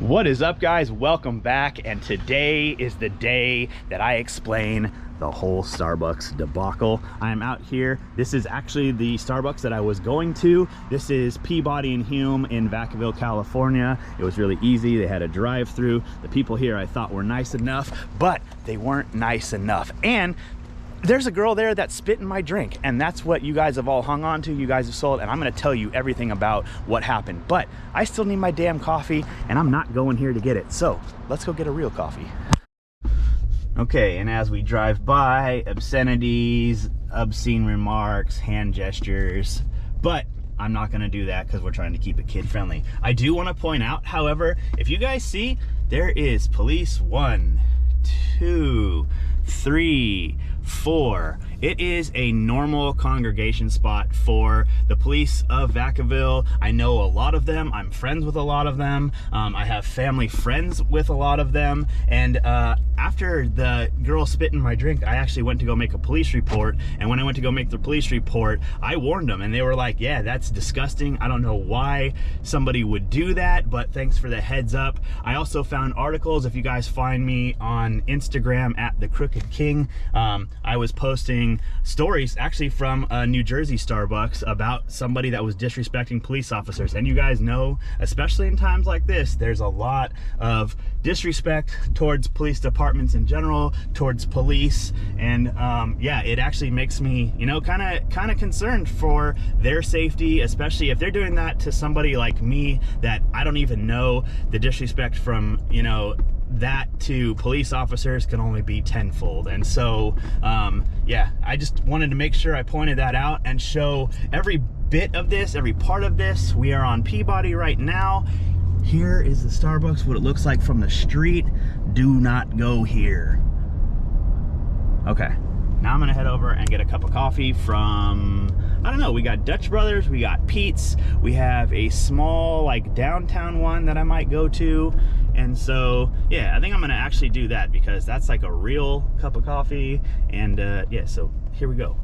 What is up, guys? Welcome back, and today is the day that I explain the whole Starbucks debacle. I'm out here. This is actually the Starbucks that I was going to. This is Peabody and Hume in Vacaville, California. It was really easy. They had a drive-through. The people here I thought were nice enough, but they weren't nice enough. And there's a girl there that spit in my drink, and that's what you guys have all hung on to. You guys have sold, and I'm gonna tell you everything about what happened. But I still need my damn coffee, and I'm not going here to get it. So let's go get a real coffee. Okay, and as we drive by, obscenities, obscene remarks, hand gestures, but I'm not gonna do that because we're trying to keep it kid friendly. I do wanna point out, however, if you guys see, there is police 1, 2, 3, 4. It is a normal congregation spot for the police of Vacaville. I know a lot of them. I'm friends with a lot of them. I have family friends with a lot of them. And after the girl spit in my drink, I actually went to go make a police report. And when I went to go make the police report, I warned them, and they were like, yeah, that's disgusting. I don't know why somebody would do that, but thanks for the heads up. I also found articles. If you guys find me on Instagram at The Crooked King, I was posting stories actually from a New Jersey Starbucks about somebody that was disrespecting police officers. And you guys know, especially in times like this, there's a lot of disrespect towards police departments in general, towards police. And yeah, it actually makes me, you know, kind of concerned for their safety, especially if they're doing that to somebody like me that I don't even know. The disrespect from, you know, that to police officers can only be tenfold. And so yeah, I just wanted to make sure I pointed that out and show every bit of this, every part of this. We are on Peabody right now. Here is the Starbucks, what it looks like from the street. Do not go here. Okay, now I'm gonna head over and get a cup of coffee from, I don't know, we got Dutch Brothers, we got Pete's, we have a small like downtown one that I might go to. And so, yeah, I think I'm gonna actually do that because that's like a real cup of coffee. And yeah, so here we go.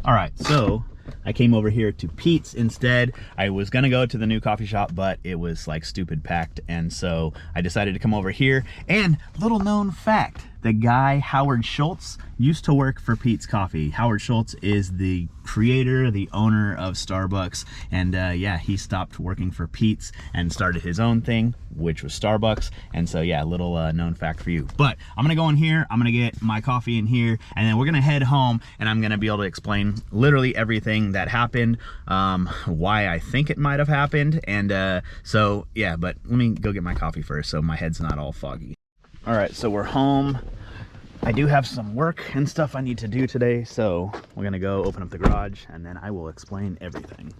All right, so I came over here to Pete's instead. I was gonna go to the new coffee shop, but it was like stupid packed. And so I decided to come over here. And little known fact, the guy, Howard Schultz, used to work for Pete's Coffee. Howard Schultz is the creator, the owner of Starbucks. And yeah, he stopped working for Pete's and started his own thing, which was Starbucks. And so yeah, little known fact for you. But I'm gonna go in here, I'm gonna get my coffee in here, and then we're gonna head home, and I'm gonna be able to explain literally everything that happened, why I think it might have happened. And so yeah, but let me go get my coffee first so my head's not all foggy. All right, so we're home. I do have some work and stuff I need to do today, so we're gonna go open up the garage and then I will explain everything.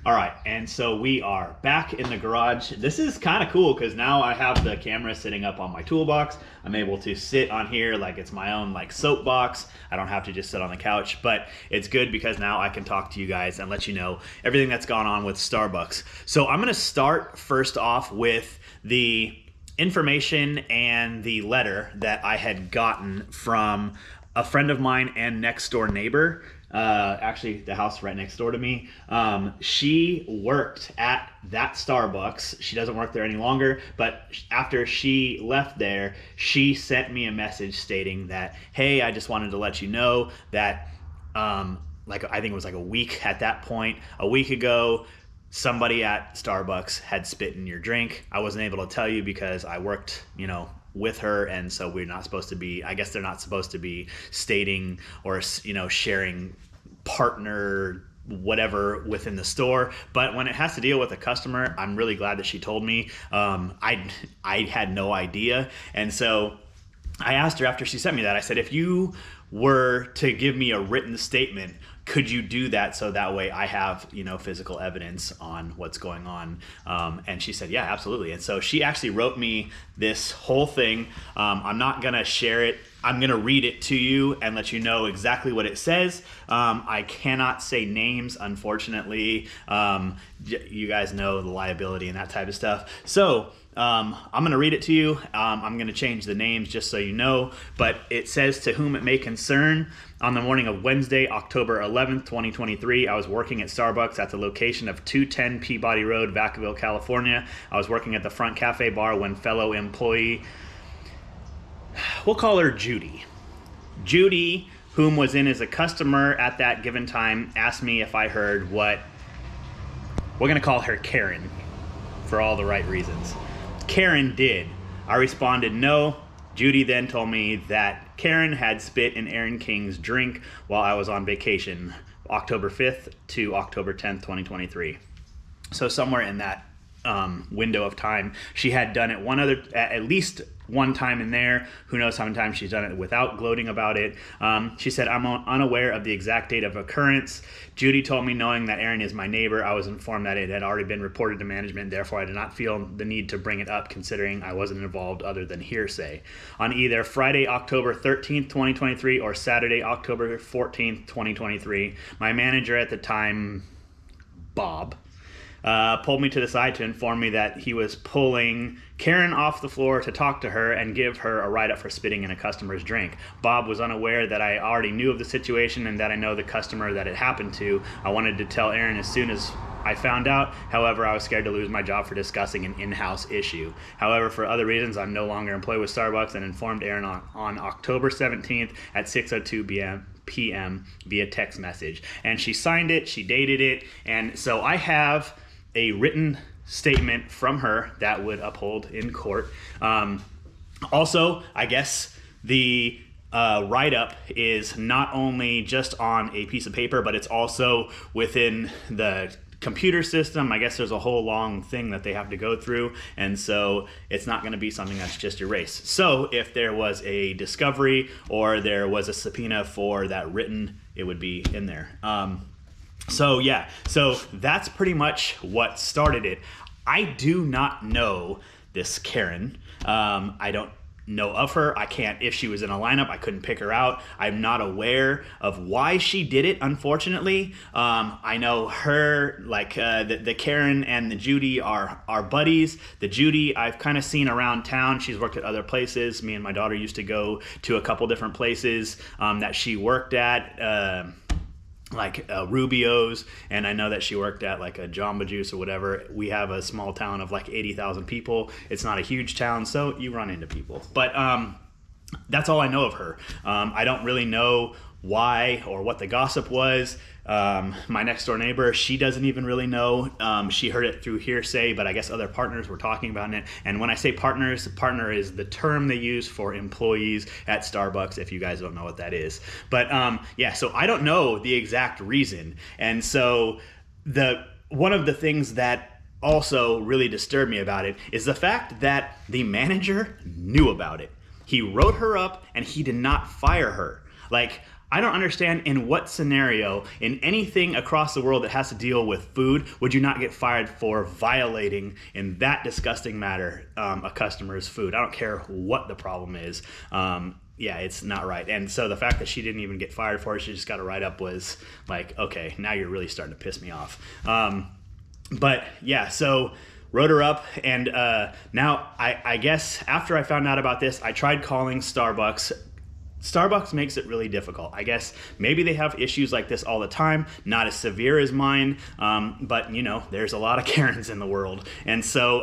All right, and so we are back in the garage. This is kind of cool because now I have the camera sitting up on my toolbox. I'm able to sit on here like it's my own like soapbox. I don't have to just sit on the couch, but it's good because now I can talk to you guys and let you know everything that's gone on with Starbucks. So I'm gonna start first off with the information and the letter that I had gotten from a friend of mine and next door neighbor, actually the house right next door to me. She worked at that Starbucks. She doesn't work there any longer, but after she left there, she sent me a message stating that, hey, I just wanted to let you know that like I think it was like a week at that point, a week ago, somebody at Starbucks had spit in your drink. I wasn't able to tell you because I worked, you know, with her, and so we're not supposed to be, I guess they're not supposed to be stating or, you know, sharing partner whatever within the store. But when it has to deal with a customer, I'm really glad that she told me. I had no idea. And so I asked her after she sent me that, I said, if you were to give me a written statement, could you do that so that way I have, physical evidence on what's going on? And she said, yeah, absolutely. And so she actually wrote me this whole thing. I'm not going to share it. I'm going to read it to you and let you know exactly what it says. I cannot say names, unfortunately. You guys know the liability and that type of stuff. So I'm going to read it to you. I'm going to change the names just so you know, but it says, to whom it may concern, on the morning of Wednesday, October 11th, 2023, I was working at Starbucks at the location of 210 Peabody Road, Vacaville, California. I was working at the front cafe bar when fellow employee, we'll call her Judy. Judy, whom was in as a customer at that given time, asked me if I heard what, we're going to call her Karen for all the right reasons. Karen did. I responded no. Judy then told me that Karen had spit in Aaron King's drink while I was on vacation, October 5th to October 10th, 2023. So somewhere in that window of time, she had done it at least one time in there. Who knows how many times she's done it without gloating about it. She said, I'm unaware of the exact date of occurrence. Judy told me, knowing that Aaron is my neighbor, I was informed that it had already been reported to management. Therefore, I did not feel the need to bring it up, considering I wasn't involved other than hearsay. On either Friday, October 13th, 2023 or Saturday, October 14th, 2023, my manager at the time, Bob, pulled me to the side to inform me that he was pulling Karen off the floor to talk to her and give her a write-up for spitting in a customer's drink. Bob was unaware that I already knew of the situation and that I know the customer that it happened to. I wanted to tell Aaron as soon as I found out. However, I was scared to lose my job for discussing an in-house issue. However, for other reasons, I'm no longer employed with Starbucks, and informed Aaron on October 17th at 6:02 p.m. via text message. And she signed it, she dated it, and so I have a written statement from her that would uphold in court. Also, I guess the write-up is not only just on a piece of paper, but it's also within the computer system. I guess there's a whole long thing that they have to go through, and so it's not going to be something that's just erased. So if there was a discovery or there was a subpoena for that written, it would be in there. So yeah, so that's pretty much what started it. I do not know this Karen. I don't know of her. I can't, if she was in a lineup, I couldn't pick her out. I'm not aware of why she did it, unfortunately. I know her, like the Karen and the Judy are buddies. The Judy I've kind of seen around town. She's worked at other places. Me and my daughter used to go to a couple different places that she worked at. Like Rubio's, and I know that she worked at like a Jamba Juice or whatever. We have a small town of like 80,000 people. It's not a huge town, so you run into people. But that's all I know of her. I don't really know why or what the gossip was. My next door neighbor, she doesn't even really know. She heard it through hearsay, but I guess other partners were talking about it. And when I say partners, partner is the term they use for employees at Starbucks, if you guys don't know what that is. But yeah, so I don't know the exact reason. And so one of the things that also really disturbed me about it is the fact that the manager knew about it. He wrote her up and he did not fire her. Like, I don't understand in what scenario, in anything across the world that has to deal with food, would you not get fired for violating, in that disgusting matter, a customer's food? I don't care what the problem is. Yeah, it's not right. And so the fact that she didn't even get fired for it, she just got a write-up, was like, okay, now you're really starting to piss me off. But yeah, so wrote her up, and now I guess after I found out about this, I tried calling Starbucks. Starbucks makes it really difficult. I guess maybe they have issues like this all the time, not as severe as mine, but you know, there's a lot of Karens in the world. And so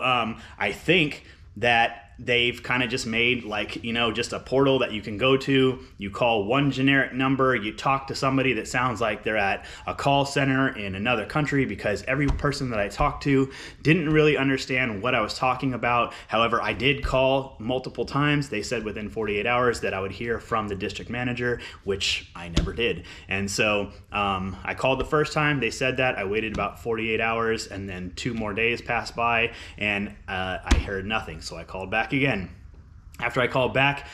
I think that they've kind of just made, like, you know, just a portal that you can go to. You call one generic number, you talk to somebody that sounds like they're at a call center in another country, because every person that I talked to didn't really understand what I was talking about. However, I did call multiple times. They said within 48 hours that I would hear from the district manager, which I never did. And so I called the first time. They said that. I waited about 48 hours, and then 2 more days passed by, and I heard nothing. So I called back again. After I called back,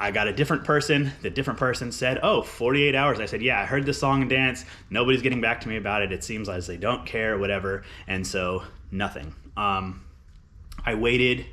I got a different person. The different person said, oh, 48 hours. I said, yeah, I heard the song and dance. Nobody's getting back to me about it. It seems like they don't care, whatever. And so nothing. I waited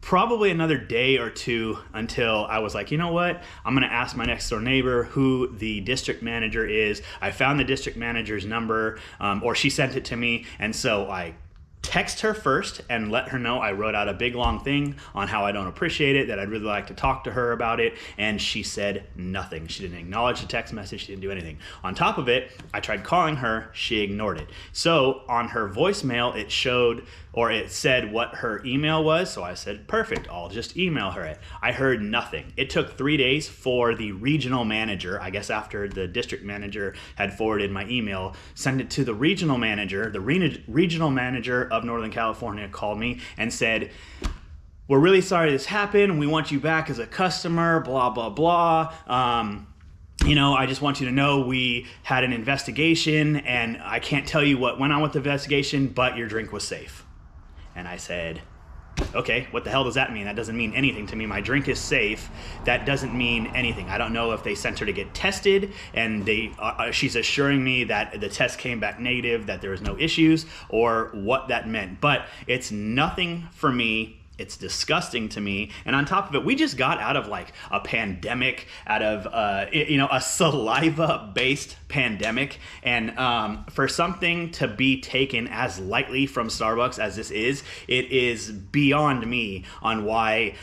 probably another day or two until I was like, you know what? I'm going to ask my next door neighbor who the district manager is. I found the district manager's number, or she sent it to me. And so I text her first and let her know I wrote out a big long thing on how I don't appreciate it, that I'd really like to talk to her about it, and she said nothing. She didn't acknowledge the text message, she didn't do anything. On top of it, I tried calling her, she ignored it. So on her voicemail, it showed, or it said what her email was, so I said, perfect, I'll just email her it. I heard nothing. It took 3 days for the regional manager, I guess after the district manager had forwarded my email, send it to the regional manager. The regional manager of Northern California called me and said, we're really sorry this happened. We want you back as a customer, blah, blah, blah. I just want you to know we had an investigation and I can't tell you what went on with the investigation, but your drink was safe. And I said, okay, what the hell does that mean? That doesn't mean anything to me. My drink is safe. That doesn't mean anything. I don't know if they sent her to get tested and she's assuring me that the test came back negative, that there was no issues, or what that meant. But it's nothing for me. It's disgusting to me. And on top of it, we just got out of like a pandemic, out of, a saliva-based pandemic. And for something to be taken as lightly from Starbucks as this is, it is beyond me on why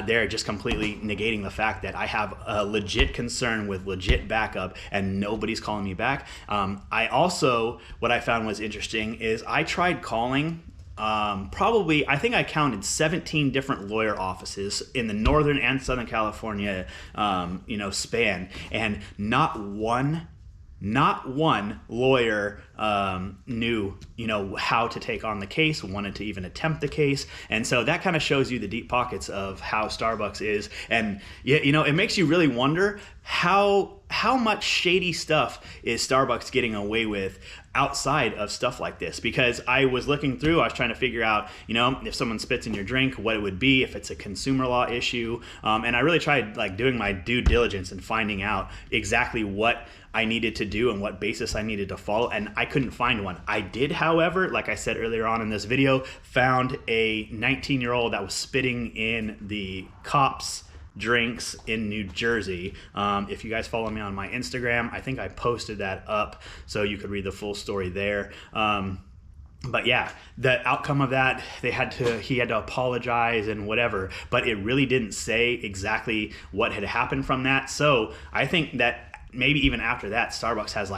they're just completely negating the fact that I have a legit concern with legit backup and nobody's calling me back. What I found was interesting is I tried calling I think I counted 17 different lawyer offices in the Northern and Southern California, span, and not one lawyer knew, how to take on the case, wanted to even attempt the case. And so that kind of shows you the deep pockets of how Starbucks is. And, it makes you really wonder how much shady stuff is Starbucks getting away with outside of stuff like this. Because I was looking through, I was trying to figure out, if someone spits in your drink, what it would be, if it's a consumer law issue. And I really tried doing my due diligence and finding out exactly what I needed to do and what basis I needed to follow, and I couldn't find one. I did, however, like I said earlier on in this video, found a 19-year-old that was spitting in the cops' drinks in New Jersey. If you guys follow me on my Instagram, I think I posted that up so you could read the full story there. But yeah, the outcome of that, he had to apologize and whatever, but it really didn't say exactly what had happened from that. So I think that maybe even after that, Starbucks has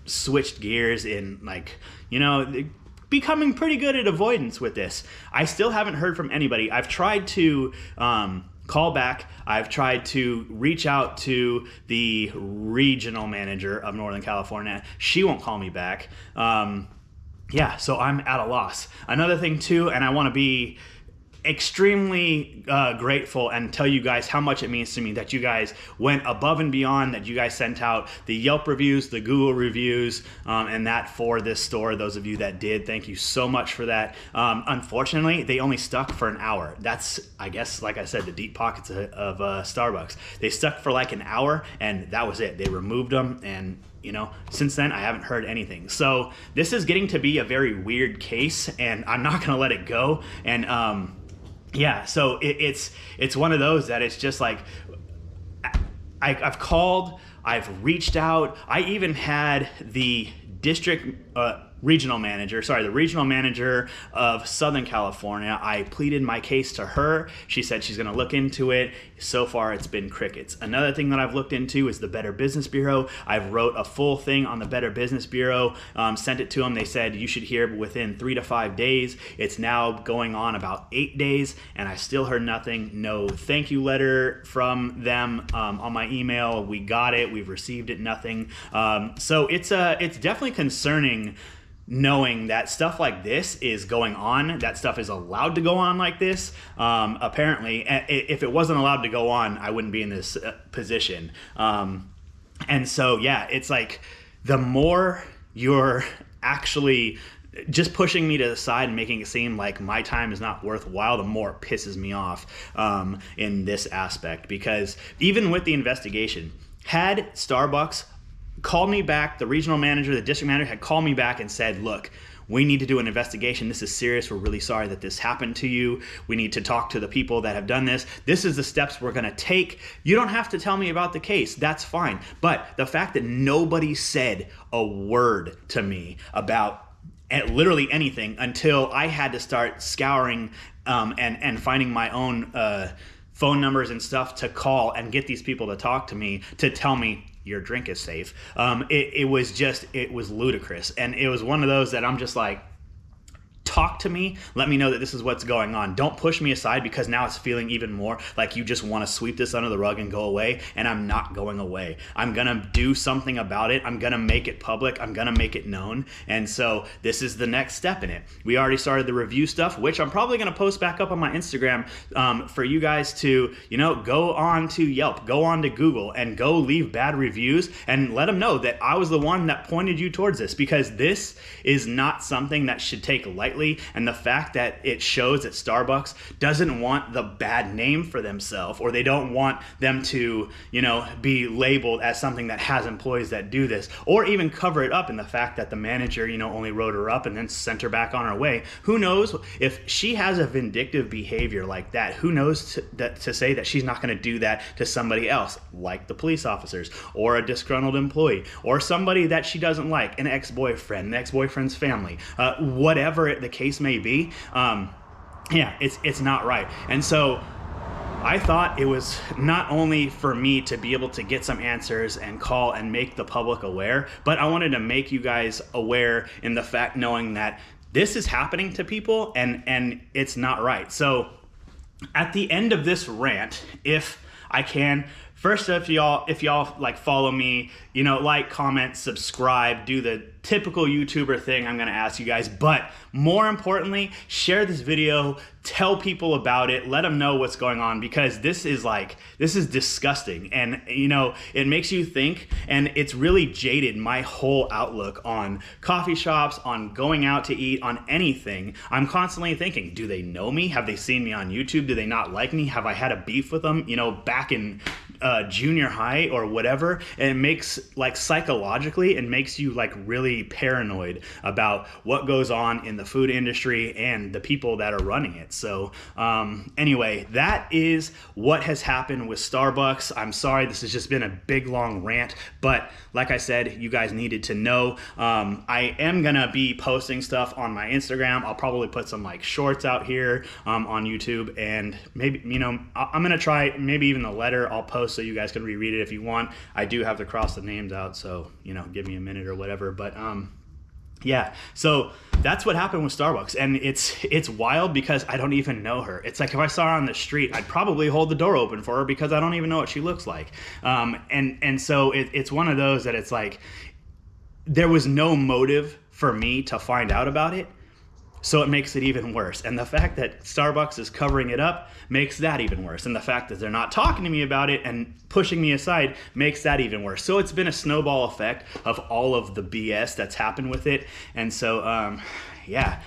switched gears in becoming pretty good at avoidance with this. I still haven't heard from anybody. I've tried to call back. I've tried to reach out to the regional manager of Northern California. She won't call me back. So I'm at a loss. Another thing too, and I want to be extremely grateful and tell you guys how much it means to me that you guys went above and beyond, that you guys sent out the Yelp reviews, the Google reviews, and that for this store. Those of you that did, thank you so much for that. Unfortunately, they only stuck for an hour. That's, I guess, like I said, the deep pockets of Starbucks. They stuck for like an hour and that was it. They removed them, and since then I haven't heard anything. So this is getting to be a very weird case, and I'm not gonna let it go. And so it's one of those that it's just like, I've called, I've reached out. I even had the regional manager of Southern California. I pleaded my case to her. She said she's going to look into it. So far, it's been crickets. Another thing that I've looked into is the Better Business Bureau. I've wrote a full thing on the Better Business Bureau, sent it to them. They said you should hear within 3 to 5 days. It's now going on about 8 days, and I still heard nothing. No thank you letter from them on my email. We got it. We've received it. Nothing. So it's definitely concerning, knowing that stuff like this is going on, that stuff is allowed to go on like this. Apparently, if it wasn't allowed to go on, I wouldn't be in this position. And so, yeah, it's like the more you're actually just pushing me to the side and making it seem like my time is not worthwhile, the more it pisses me off in this aspect. Because even with the investigation, had Starbucks called me back, the regional manager, the district manager had called me back and said, look, we need to do an investigation. This is serious. We're really sorry that this happened to you. We need to talk to the people that have done this. This is the steps we're going to take. You don't have to tell me about the case. That's fine. But the fact that nobody said a word to me about literally anything until I had to start scouring and finding my own phone numbers and stuff to call and get these people to talk to me, to tell me your drink is safe. It was ludicrous. And it was one of those that I'm just like, talk to me, let me know that this is what's going on. Don't push me aside, because now it's feeling even more like you just want to sweep this under the rug and go away, and I'm not going away. I'm gonna do something about it. I'm gonna make it public. I'm gonna make it known. And so this is the next step in it. We already started the review stuff, which I'm probably gonna post back up on my Instagram for you guys to, go on to Yelp, go on to Google, and go leave bad reviews and let them know that I was the one that pointed you towards this, because this is not something that should take lightly. And the fact that it shows that Starbucks doesn't want the bad name for themselves, or they don't want them to, be labeled as something that has employees that do this, or even cover it up in the fact that the manager, only wrote her up and then sent her back on her way. Who knows if she has a vindictive behavior like that? Who knows to say that she's not going to do that to somebody else, like the police officers, or a disgruntled employee, or somebody that she doesn't like, an ex-boyfriend, an ex-boyfriend's family, whatever the case may be. It's not right. And so I thought it was not only for me to be able to get some answers and call and make the public aware, but I wanted to make you guys aware in the fact, knowing that this is happening to people and it's not right. So at the end of this rant, if I can, first, if y'all like follow me, like, comment, subscribe, do the typical YouTuber thing I'm gonna ask you guys, but more importantly, share this video, tell people about it, let them know what's going on, because this is disgusting, and it makes you think, and it's really jaded my whole outlook on coffee shops, on going out to eat, on anything. I'm constantly thinking, do they know me? Have they seen me on YouTube? Do they not like me? Have I had a beef with them, back in junior high or whatever? And it makes, like, psychologically, it makes you like really paranoid about what goes on in the food industry and the people that are running it. So anyway, that is what has happened with Starbucks. I'm sorry, this has just been a big long rant, but like I said, you guys needed to know. I am gonna be posting stuff on my Instagram. I'll probably put some like shorts out here on YouTube, and maybe, I'm gonna try, maybe even the letter I'll post so you guys can reread it if you want. I do have to cross the names out, so give me a minute or whatever. But yeah, so that's what happened with Starbucks, and it's wild because I don't even know her. It's like if I saw her on the street, I'd probably hold the door open for her because I don't even know what she looks like. And so it's one of those that it's like there was no motive for me to find out about it. So it makes it even worse. And the fact that Starbucks is covering it up makes that even worse. And the fact that they're not talking to me about it and pushing me aside makes that even worse. So it's been a snowball effect of all of the BS that's happened with it. And so, yeah,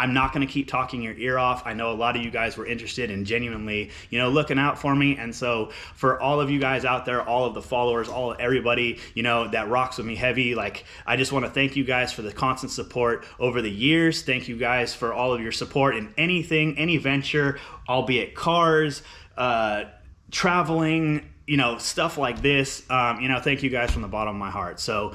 I'm not going to keep talking your ear off. I know a lot of you guys were interested in genuinely, looking out for me. And so for all of you guys out there, all of the followers, everybody, that rocks with me heavy, like, I just want to thank you guys for the constant support over the years. Thank you guys for all of your support in anything, any venture, albeit cars, traveling, stuff like this. Thank you guys from the bottom of my heart. So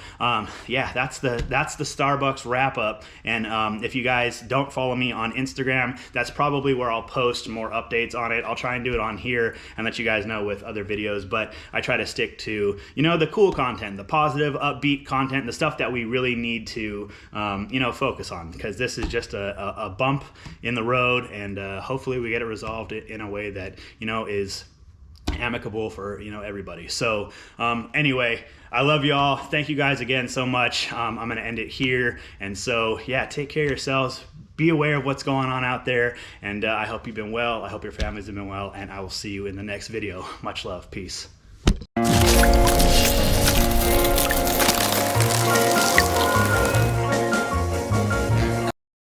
yeah, that's the Starbucks wrap up. And if you guys don't follow me on Instagram, that's probably where I'll post more updates on it. I'll try and do it on here and let you guys know with other videos, but I try to stick to, the cool content, the positive, upbeat content, the stuff that we really need to, focus on, because this is just a bump in the road, and hopefully we get it resolved in a way that, is amicable for everybody. So anyway, I love y'all. Thank you guys again so much. I'm gonna end it here, and so yeah, take care of yourselves, be aware of what's going on out there, and I hope you've been well. I hope your families have been well, and I will see you in the next video. Much love. Peace.